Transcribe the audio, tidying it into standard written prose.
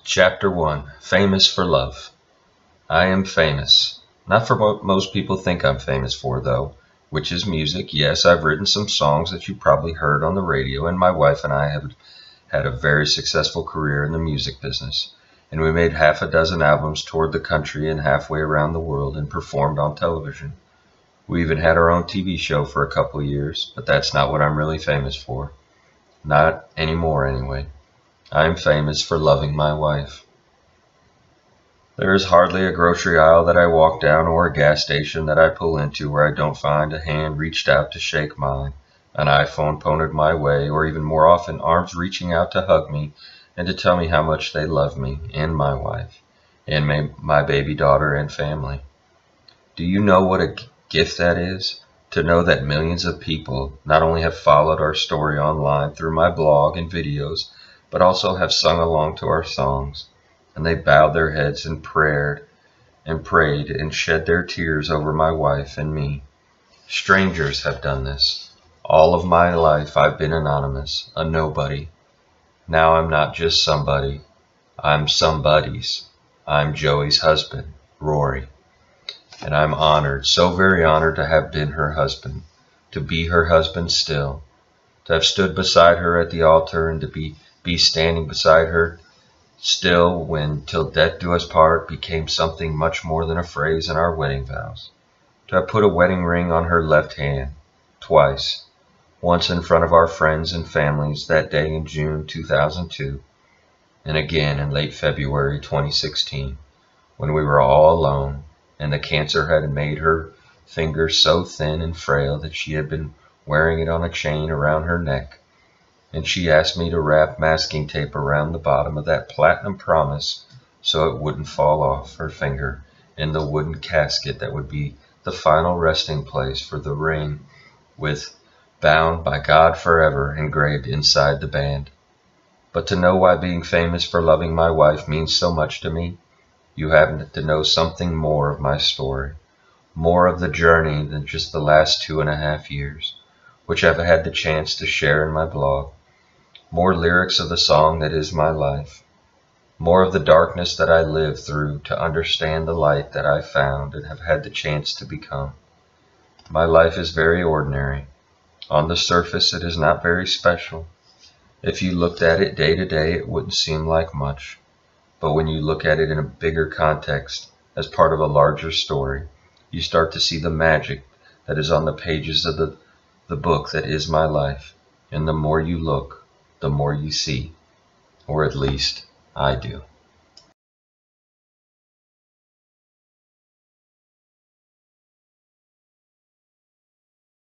Chapter 1. Famous for Love. I am famous. Not for what most people think I'm famous for, though, which is music. Yes, I've written some songs that you probably heard on the radio, and my wife and I have had a very successful career in the music business. And we made half a dozen albums, toured the country and halfway around the world, and performed on television. We even had our own TV show for a couple years, but that's not what I'm really famous for. Not anymore, anyway. I am famous for loving my wife. There is hardly a grocery aisle that I walk down or a gas station that I pull into where I don't find a hand reached out to shake mine, an iPhone pointed my way, or even more often arms reaching out to hug me and to tell me how much they love me and my wife and my baby daughter and family. Do you know what a gift that is? To know that millions of people not only have followed our story online through my blog and videos, but also have sung along to our songs, and they bowed their heads and prayed and shed their tears over my wife and me. Strangers have done this. All of my life I've been anonymous, a nobody. Now I'm not just somebody, I'm somebody's. I'm Joey's husband, Rory, and I'm honored, so very honored to have been her husband, to be her husband still, to have stood beside her at the altar and to be standing beside her still when "till death do us part" became something much more than a phrase in our wedding vows. To have put a wedding ring on her left hand, twice, once in front of our friends and families that day in June 2002, and again in late February 2016, when we were all alone and the cancer had made her finger so thin and frail that she had been wearing it on a chain around her neck. And she asked me to wrap masking tape around the bottom of that platinum promise so it wouldn't fall off her finger in the wooden casket that would be the final resting place for the ring with "Bound by God Forever" engraved inside the band. But to know why being famous for loving my wife means so much to me, you have to know something more of my story, more of the journey than just the last 2.5 years, which I've had the chance to share in my blog. More lyrics of the song that is my life. More of the darkness that I lived through to understand the light that I found and have had the chance to become. My life is very ordinary. On the surface, it is not very special. If you looked at it day to day, it wouldn't seem like much. But when you look at it in a bigger context, as part of a larger story, you start to see the magic that is on the pages of the book that is my life. And the more you look, the more you see, or at least I do.